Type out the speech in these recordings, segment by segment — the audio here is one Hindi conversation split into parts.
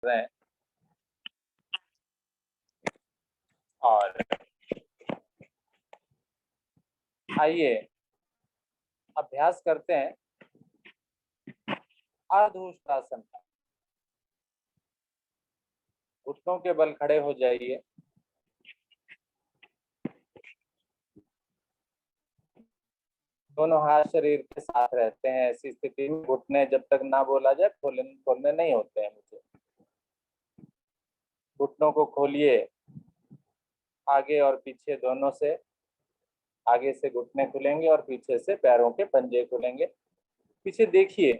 रहे हैं और आइए अभ्यास करते हैं अर्धउष्ट्रासन का। घुटनों के बल खड़े हो जाइए। दोनों हाथ शरीर के साथ रहते हैं। ऐसी स्थिति में घुटने जब तक ना बोला जाए खोलने नहीं होते हैं मुझे। घुटनों को खोलिए आगे और पीछे दोनों से। आगे से घुटने खुलेंगे और पीछे से पैरों के पंजे खुलेंगे। पीछे देखिए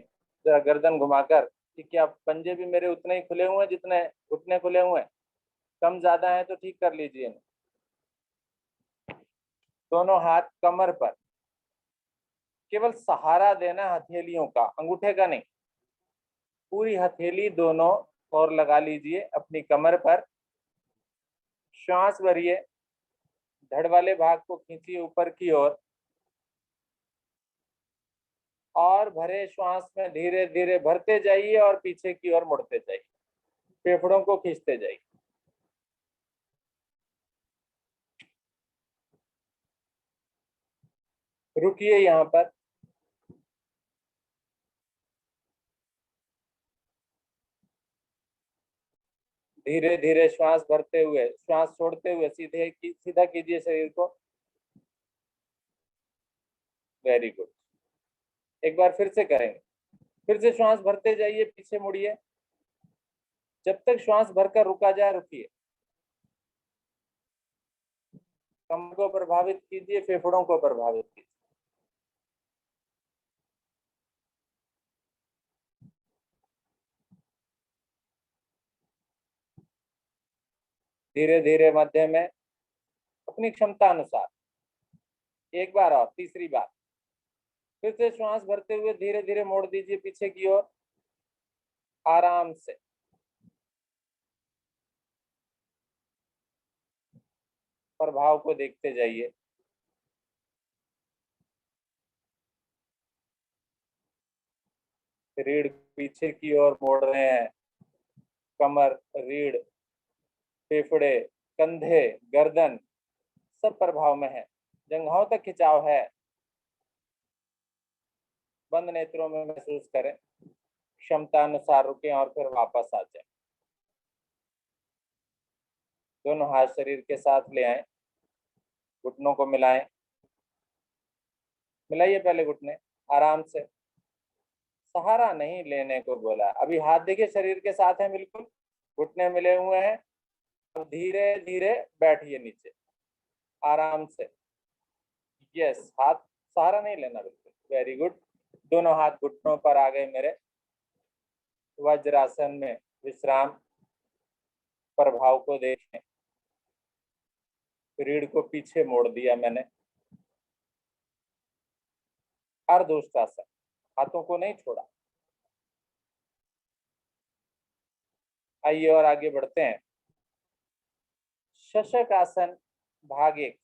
जरा गर्दन घुमाकर कि क्या पंजे भी मेरे उतने ही खुले हुए हैं जितने घुटने खुले हुए हैं। कम ज्यादा है तो ठीक कर लीजिए। दोनों हाथ कमर पर, केवल सहारा देना हथेलियों का, अंगूठे का नहीं। पूरी हथेली दोनों ओर लगा लीजिए अपनी कमर पर। श्वास भरिए, धड़ वाले भाग को खींचिए ऊपर की ओर और भरे श्वास में धीरे धीरे भरते जाइए और पीछे की ओर मुड़ते जाइए। फेफड़ों को खींचते जाइए। रुकिए यहाँ पर। धीरे धीरे श्वास भरते हुए, श्वास छोड़ते हुए सीधा कीजिए शरीर को। Very good. एक बार फिर से करेंगे। फिर से श्वास भरते जाइए, पीछे मुड़िए। जब तक श्वास भरकर रुका जाए रुकिए। कमर को प्रभावित कीजिए, फेफड़ों को प्रभावित कीजिए। धीरे धीरे मध्य में अपनी क्षमता अनुसार। एक बार और, तीसरी बार। फिर से श्वास भरते हुए धीरे धीरे मोड़ दीजिए पीछे की ओर, आराम से। प्रभाव को देखते जाइए। रीढ़ पीछे की ओर मोड़ रहे हैं। कमर, रीढ़, फेफड़े, कंधे, गर्दन सब प्रभाव में है। जंघाओं तक खिंचाव है। बंद नेत्रों में महसूस करें। क्षमता अनुसार रुकें और फिर वापस आ जाए। दोनों हाथ शरीर के साथ ले आए। घुटनों को मिलाएं। मिलाइए पहले घुटने आराम से। सहारा नहीं लेने को बोला। अभी हाथ देखिए शरीर के साथ है, बिल्कुल घुटने मिले हुए हैं। अब धीरे धीरे बैठिए नीचे आराम से। यस, हाथ सहारा नहीं लेना, बिल्कुल वेरी गुड। दोनों हाथ घुटनों पर आ गए मेरे। वज्रासन में विश्राम। प्रभाव को देखें। रीढ़ को पीछे मोड़ दिया मैंने। अर्धउष्ट्रासन, हाथों को नहीं छोड़ा। आइए और आगे बढ़ते हैं। शशक आसन भाग 1।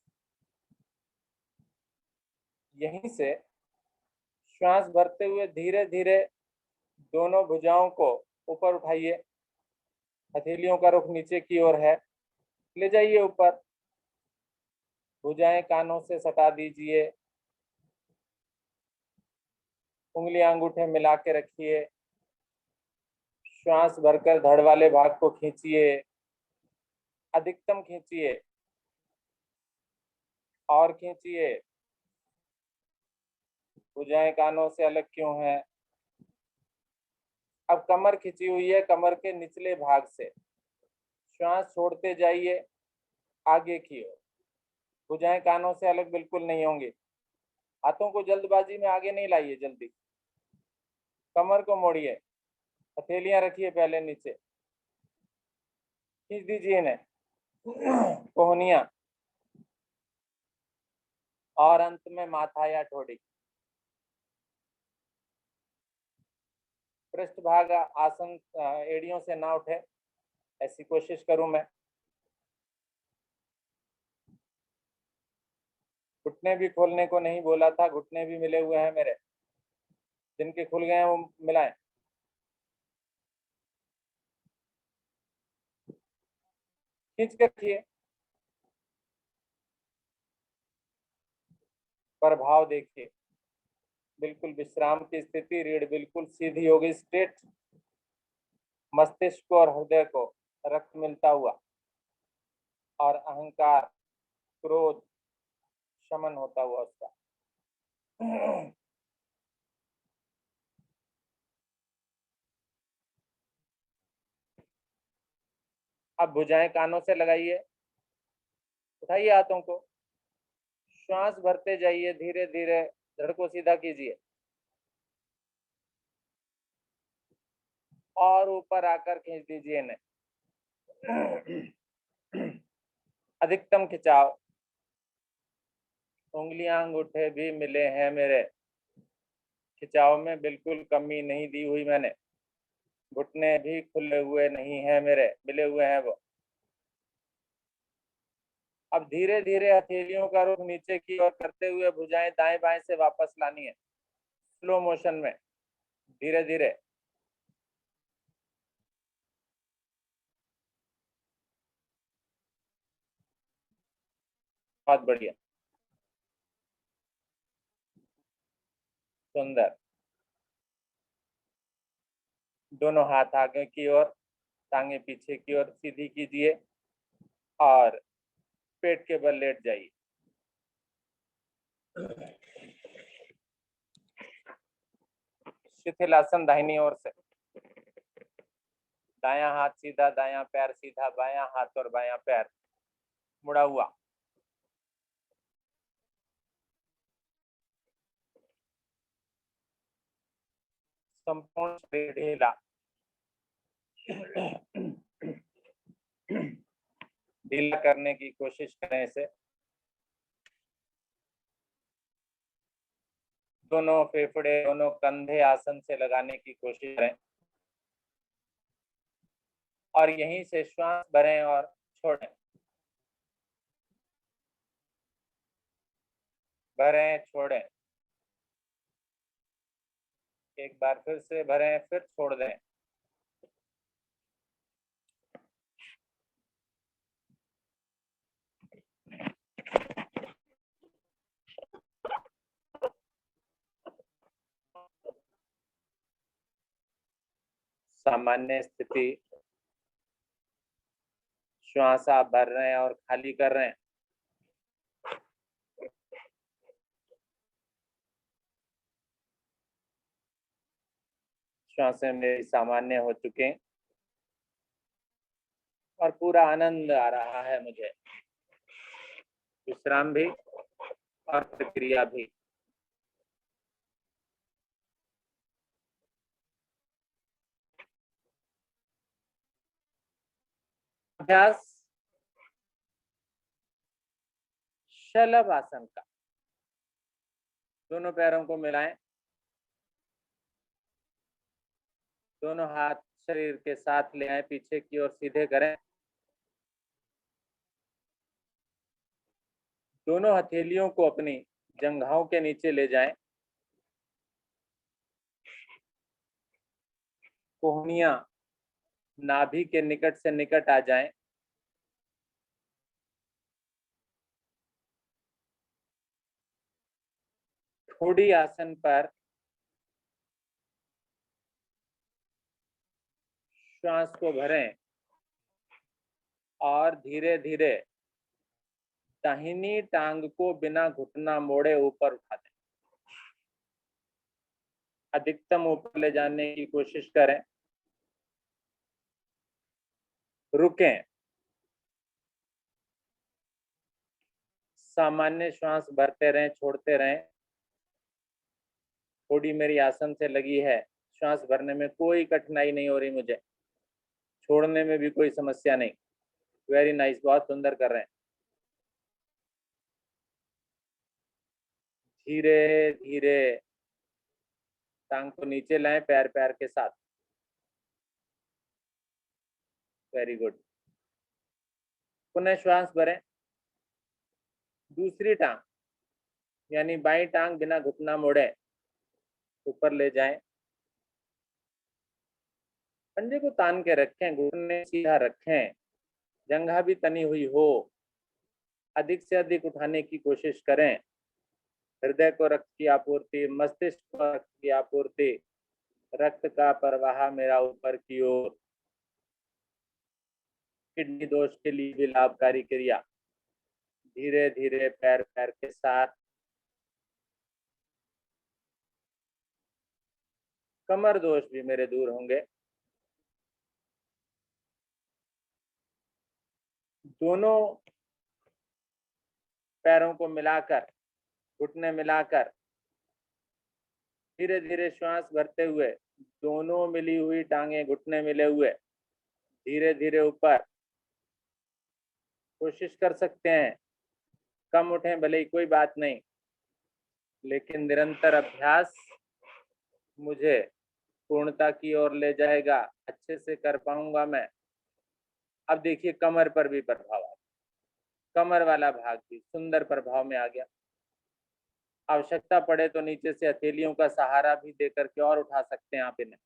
यहीं से श्वास भरते हुए धीरे धीरे दोनों भुजाओं को ऊपर उठाइए। हथेलियों का रुख नीचे की ओर है। ले जाइए ऊपर। भुजाएं कानों से सटा दीजिए। उंगलियां अंगूठे मिला के रखिए। श्वास भरकर धड़ वाले भाग को खींचिए। अधिकतम खींचिए और खींचिए। भुजाएं कानों से अलग क्यों हैं? अब कमर खिंची हुई है, कमर के निचले भाग से। श्वास छोड़ते जाइए आगे की ओर। भुजाएं कानों से अलग बिल्कुल नहीं होंगी। हाथों को जल्दबाजी में आगे नहीं लाइए, जल्दी। कमर को मोड़िए। हथेलियां रखिए पहले नीचे। खींच दीजिए इन्हें। कोहनियां और अंत में माथा या ठोड़ी। पृष्ठभाग आसन एड़ियों से ना उठे, ऐसी कोशिश करूं मैं। घुटने भी खोलने को नहीं बोला था। घुटने भी मिले हुए हैं मेरे। जिनके खुल गए हैं वो मिलाएं। खींच कर रखिए, प्रभाव देखिए, बिल्कुल विश्राम की स्थिति, रीढ़ बिल्कुल सीधी होगी, स्ट्रेट, मस्तिष्क को और हृदय को रक्त मिलता हुआ, और अहंकार, क्रोध शमन होता हुआ उसका। अब भुजाएं कानों से लगाइए, उठाइए हाथों को, श्वास भरते जाइए, धीरे धीरे धड़ को सीधा कीजिए और ऊपर आकर खींच दीजिए इन्हें। अधिकतम खिंचाव, उंगलियां अंगूठे भी मिले हैं मेरे, खिंचाव में बिल्कुल कमी नहीं दी हुई मैंने, घुटने भी खुले हुए नहीं हैं मेरे, मिले हुए हैं वो। अब धीरे धीरे हथेलियों का रुख नीचे की ओर करते हुए भुजाएं दाएं बाएं से वापस लानी है, स्लो मोशन में, धीरे धीरे। बहुत बढ़िया, सुंदर। दोनों हाथ आगे की ओर, टांगे पीछे की ओर सीधी कीजिए और पेट के बल लेट जाइए। शिथिलासन दाहिनी ओर से, दायां हाथ सीधा, दायां पैर सीधा, बायां हाथ और बायां पैर मुड़ा हुआ, संपूर्ण शरीर ढीला। ढीला करने की कोशिश करें इसे। दोनों फेफड़े, दोनों कंधे आसन से लगाने की कोशिश करें और यहीं से श्वास भरें और छोड़ें, भरें छोड़ें, एक बार फिर से भरें, फिर छोड़ दें। सामान्य स्थिति, श्वास आप भर रहे हैं और खाली कर रहे हैं। श्वासें मेरी सामान्य हो चुके और पूरा आनंद आ रहा है मुझे, विश्राम भी और प्रक्रिया भी। अभ्यास शलभ आसन का, दोनों पैरों को मिलाएं, दोनों हाथ शरीर के साथ ले आए, पीछे की ओर सीधे करें, दोनों हथेलियों को अपनी जंघाओं के नीचे ले जाएं, कोहनियां नाभि के निकट से निकट आ जाएं, ठोड़ी आसन पर श्वास को भरें और धीरे धीरे दाहिनी टांग को बिना घुटना मोड़े ऊपर उठा दें, अधिकतम ऊपर ले जाने की कोशिश करें, रुकें, सामान्य श्वास भरते रहें, छोड़ते रहें। थोड़ी मेरी आसन से लगी है, श्वास भरने में कोई कठिनाई नहीं हो रही मुझे, छोड़ने में भी कोई समस्या नहीं। वेरी नाइस, बहुत सुंदर कर रहे हैं। धीरे धीरे टांग को नीचे लाएं, पैर पैर के साथ। Very good. पुनः श्वास भरें, दूसरी टांग यानी बाई टांग बिना घुटना मोड़े ऊपर ले जाएं, पंजे को तान के रखें, घुटने सीधा रखें, जंघा भी तनी हुई हो। अधिक से अधिक उठाने की कोशिश करें। हृदय को रक्त की आपूर्ति, मस्तिष्क को रक्त की आपूर्ति, रक्त का प्रवाह मेरा ऊपर की ओर। किडनी दोष के लिए भी लाभकारी क्रिया। धीरे धीरे पैर पैर के साथ। कमर दोष भी मेरे दूर होंगे। दोनों पैरों को मिलाकर, घुटने मिलाकर धीरे धीरे श्वास भरते हुए, दोनों मिली हुई टांगे घुटने मिले हुए धीरे धीरे ऊपर। कोशिश कर सकते हैं कम उठें भले ही, कोई बात नहीं, लेकिन निरंतर अभ्यास मुझे पूर्णता की ओर ले जाएगा। अच्छे से कर पाऊंगा मैं। अब देखिए कमर पर भी प्रभाव आ गया। कमर वाला भाग भी सुंदर प्रभाव में आ गया। आवश्यकता पड़े तो नीचे से हथेलियों का सहारा भी देकर के और उठा सकते हैं आप इन्हें।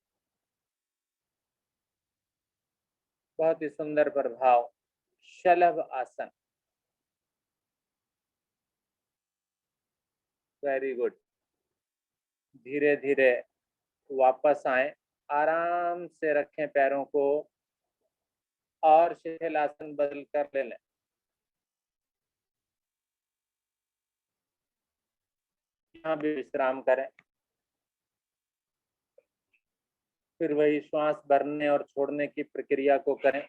बहुत ही सुंदर प्रभाव। शलभ आसन। Very good. धीरे धीरे वापस आए। आराम से रखें पैरों को और शिथिल आसन बदल कर ले लें। यहाँ भी विश्राम करें। फिर वही श्वास भरने और छोड़ने की प्रक्रिया को करें।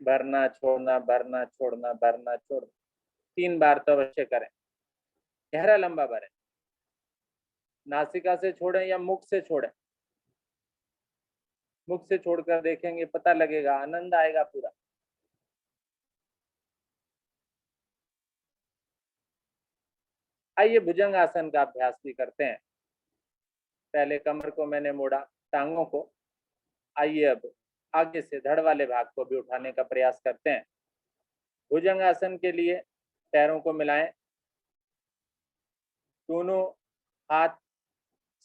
भरना छोड़ना, भरना छोड़ना, भरना छोड़ना। 3 बार तो अवश्य करें। गहरा लंबा भरें। नासिका से छोड़ें या मुख से छोड़ें। मुख से छोड़कर देखेंगे, पता लगेगा, आनंद आएगा पूरा। आइए भुजंग आसन का अभ्यास भी करते हैं। पहले कमर को मैंने मोड़ा, टांगों को। आइए अब आगे से धड़ वाले भाग को भी उठाने का प्रयास करते हैं। भुजंग आसन के लिए पैरों को मिलाएं। दोनों हाथ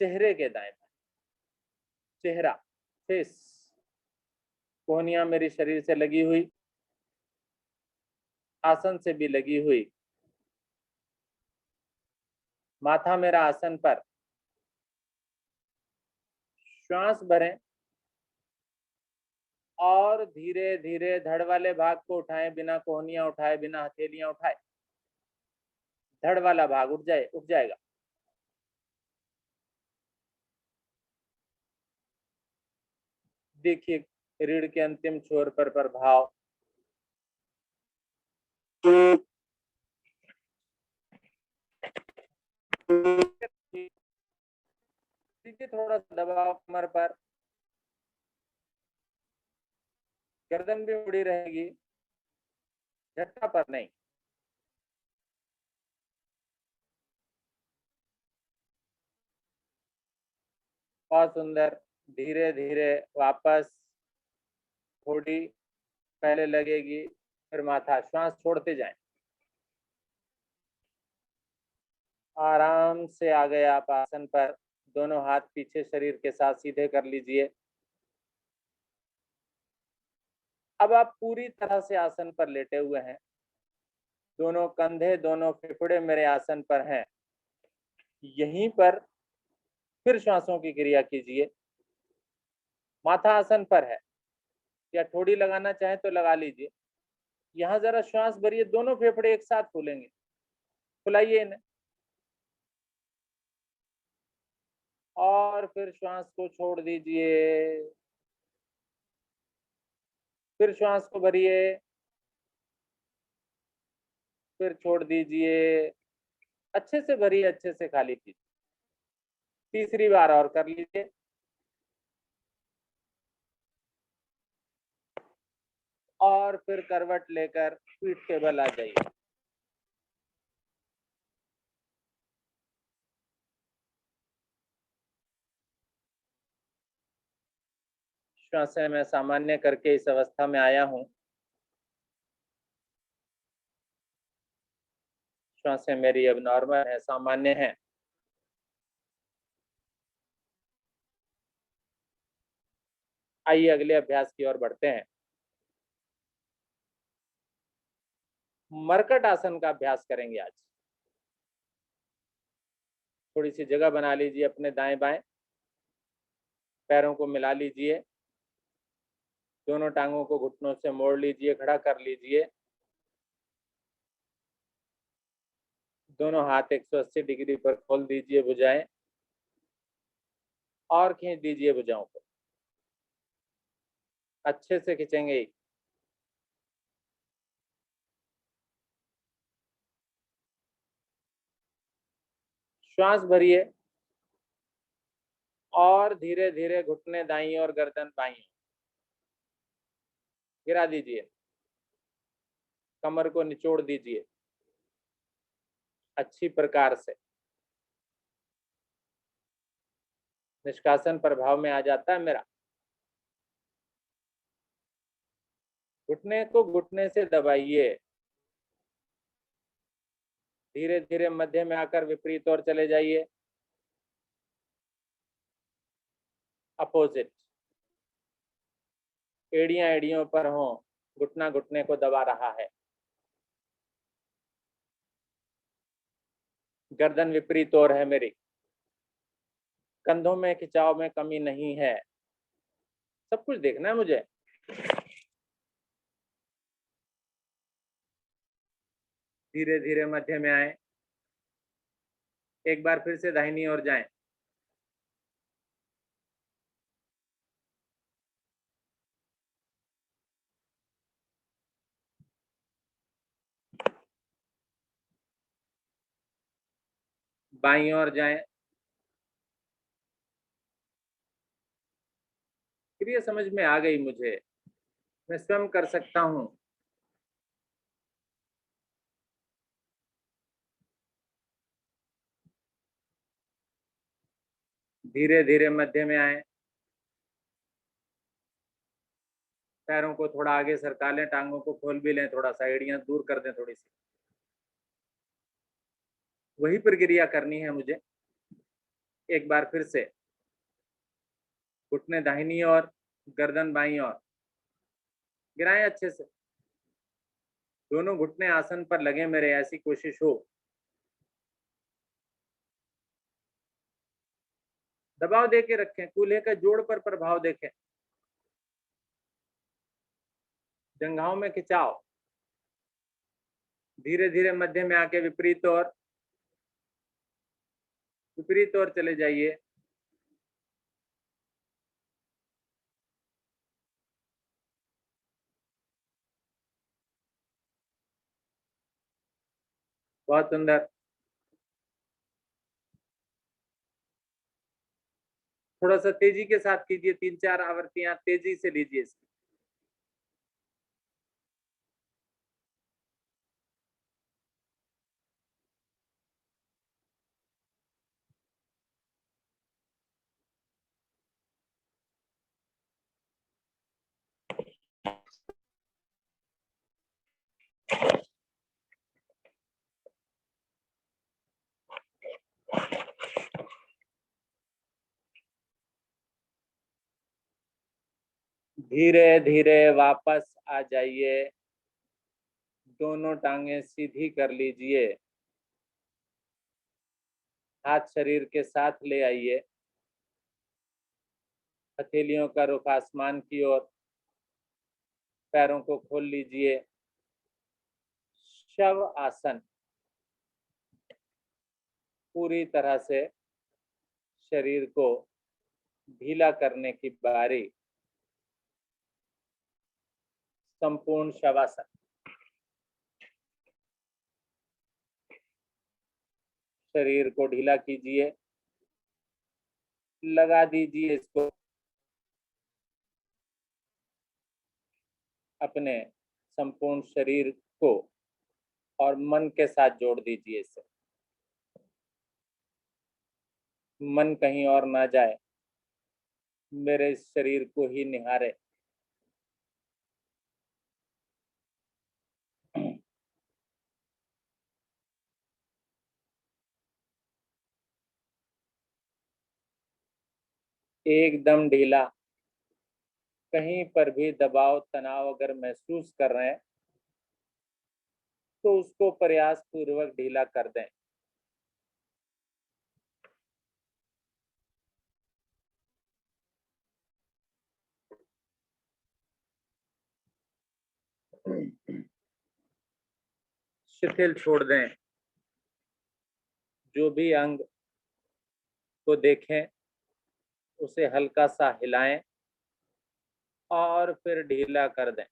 चेहरे के दाएं बाएं। चेहरा, फेस। कोहनियां मेरी शरीर से लगी हुई, आसन से भी लगी हुई। माथा मेरा आसन पर। श्वास भरें और धीरे धीरे धड़ वाले भाग को उठाएं, बिना कोहनियां उठाए, बिना हथेलियां उठाए। धड़ वाला भाग उठ जाएगा। देखिए रीढ़ के अंतिम छोर पर प्रभाव। देखिए थोड़ा सा दबाव कमर पर। गर्दन भी मुड़ी रहेगी, झटका पर नहीं। बहुत सुंदर। धीरे धीरे वापस। थोड़ी पहले लगेगी, फिर माथा। श्वास छोड़ते जाएं। आराम से आ गए आप आसन पर। दोनों हाथ पीछे शरीर के साथ सीधे कर लीजिए। अब आप पूरी तरह से आसन पर लेटे हुए हैं। दोनों कंधे, दोनों फेफड़े मेरे आसन पर हैं। यहीं पर फिर श्वासों की क्रिया कीजिए। माथा आसन पर है, या ठोड़ी लगाना चाहे तो लगा लीजिए। यहाँ जरा श्वास भरिए, दोनों फेफड़े एक साथ फूलेंगे। फुलाइए इन्हें और फिर श्वास को छोड़ दीजिए। फिर श्वास को भरिए, फिर छोड़ दीजिए। अच्छे से भरिए, अच्छे से खाली कीजिए। तीसरी बार और कर लीजिए। और फिर करवट लेकर पीठ के बल आ जाइए। श्वासें मैं सामान्य करके इस अवस्था में आया हूँ। श्वासें मेरी अब नॉर्मल है, सामान्य है। आइए अगले अभ्यास की ओर बढ़ते हैं। मरकट आसन का अभ्यास करेंगे आज। थोड़ी सी जगह बना लीजिए अपने दाएं बाएं, पैरों को मिला लीजिए, दोनों टांगों को घुटनों से मोड़ लीजिए, खड़ा कर लीजिए, दोनों हाथ 180 डिग्री पर खोल दीजिए भुजाएं और खींच दीजिए भुजाओं को, अच्छे से खींचेंगे। श्वास भरिए और धीरे धीरे घुटने दाईं और गर्दन बाईं गिरा दीजिए, कमर को निचोड़ दीजिए अच्छी प्रकार से। निष्कासन प्रभाव में आ जाता है मेरा। घुटने को घुटने से दबाइए, धीरे धीरे मध्य में आकर विपरीत ओर चले जाइए, अपोजिट। एड़ियां एड़ियों पर हों, घुटना घुटने को दबा रहा है, गर्दन विपरीत ओर है मेरी, कंधों में खिंचाव में कमी नहीं है, सब कुछ देखना है मुझे। धीरे धीरे मध्य में आए, एक बार फिर से दाहिनी ओर जाएं, बाईं ओर जाएं। क्रिया समझ में आ गई मुझे, मैं स्वयं कर सकता हूं। धीरे धीरे मध्य में आए, पैरों को थोड़ा आगे सरका लें, टांगों को खोल भी लें, थोड़ा सा एड़ियां दूर कर दें थोड़ी सी। वही प्रक्रिया करनी है मुझे। एक बार फिर से घुटने दाहिनी और गर्दन बाईं ओर गिराएं अच्छे से, दोनों घुटने आसन पर लगे मेरे, ऐसी कोशिश हो। दबाव देके रखें, कूल्हे का जोड़ पर प्रभाव देखें, जंघाओं में खिंचाव। धीरे धीरे मध्य में आके विपरीत ओर चले जाइए, बहुत सुंदर। थोड़ा सा तेजी के साथ कीजिए, 3-4 आवृत्तियां तेजी से लीजिए इसकी। धीरे धीरे वापस आ जाइए, दोनों टांगे सीधी कर लीजिए, हाथ शरीर के साथ ले आइए, हथेलियों का रुख आसमान की ओर, पैरों को खोल लीजिए, शव आसन। पूरी तरह से शरीर को ढीला करने की बारी, संपूर्ण शवासन। शरीर को ढीला कीजिए, लगा दीजिए इसको अपने संपूर्ण शरीर को और मन के साथ जोड़ दीजिए इसे। मन कहीं और ना जाए, मेरे इस शरीर को ही निहारे। एकदम ढीला, कहीं पर भी दबाव तनाव अगर महसूस कर रहे हैं तो उसको प्रयास पूर्वक ढीला कर दें। शिथिल छोड़ दें। जो भी अंग को देखें उसे हल्का सा हिलाएं और फिर ढीला कर दें।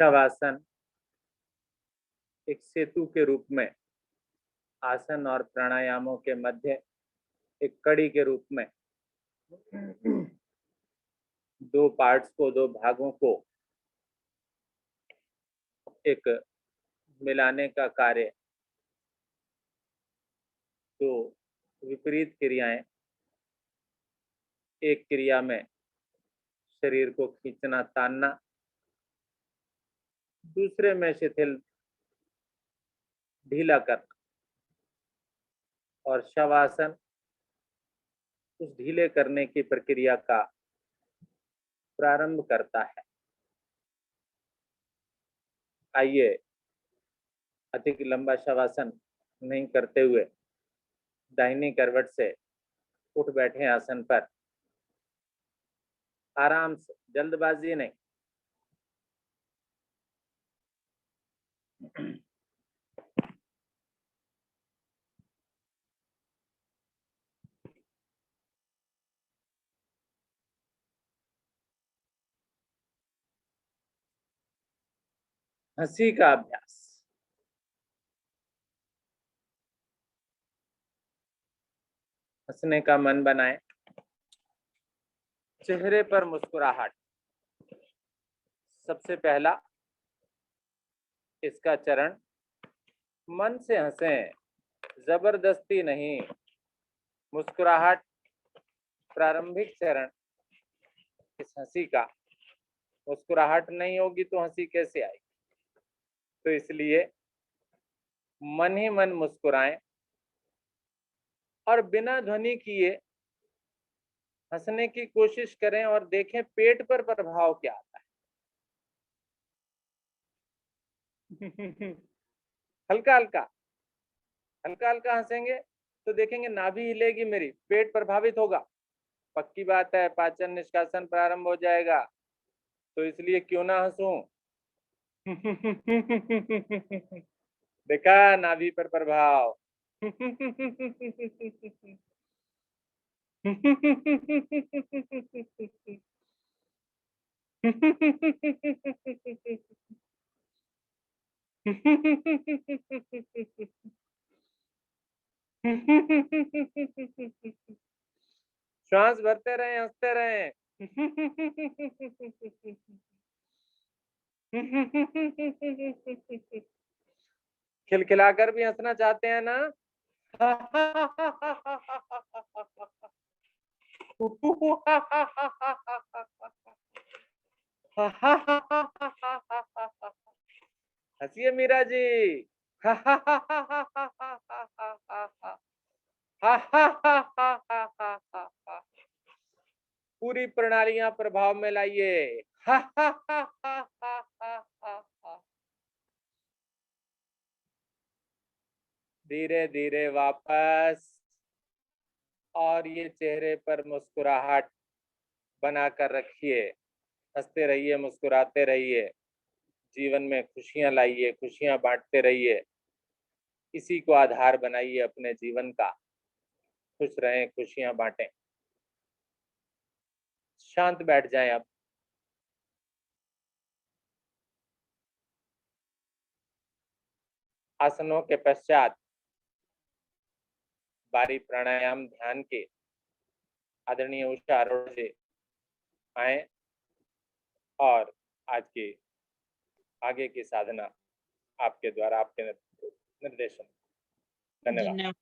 शवासन एक सेतु के रूप में आसन और प्राणायामों के मध्य एक कड़ी के रूप में दो पार्ट्स को, दो भागों को एक मिलाने का कार्य, तो विपरीत क्रियाएं एक क्रिया में शरीर को खींचना तानना, दूसरे में शिथिल ढीला करना, और शवासन उस ढीले करने की प्रक्रिया का प्रारंभ करता है। आइए अधिक लंबा शवासन नहीं करते हुए दाहिनी करवट से उठ बैठे आसन पर, आराम से, जल्दबाजी नहीं। हंसी का अभ्यास। हंसने का मन बनाएं। चेहरे पर मुस्कुराहट। सबसे पहला इसका चरण, मन से हंसें, जबरदस्ती नहीं। मुस्कुराहट प्रारंभिक चरण इस हंसी का। मुस्कुराहट नहीं होगी तो हंसी कैसे आएगी? तो इसलिए मन ही मन मुस्कुराएं और बिना ध्वनि किए हंसने की कोशिश करें और देखें पेट पर प्रभाव क्या आता है। हल्का हल्का हल्का हल्का हंसेंगे तो देखेंगे नाभि हिलेगी मेरी, पेट प्रभावित होगा। पक्की बात है, पाचन निष्कासन प्रारंभ हो जाएगा, तो इसलिए क्यों ना हंसूं। देखा नाभि पर प्रभाव। श्वास भरते रहें, हंसते रहें। खिलखिलाकर भी हंसना चाहते हैं ना? हंसिए मीरा जी। पूरी प्रणालियां प्रभाव में लाइए। धीरे धीरे वापस, और ये चेहरे पर मुस्कुराहट बनाकर रखिए। हंसते रहिए, मुस्कुराते रहिए, जीवन में खुशियां लाइए, खुशियां बांटते रहिए। इसी को आधार बनाइए अपने जीवन का। खुश रहें, खुशियां बांटें। शांत बैठ जाएं अब। आसनों के पश्चात बारी प्राणायाम ध्यान के आदरणीय उषा अरोड़ा जी आए और आज की आगे की साधना आपके द्वारा, आपके निर्देशन। धन्यवाद।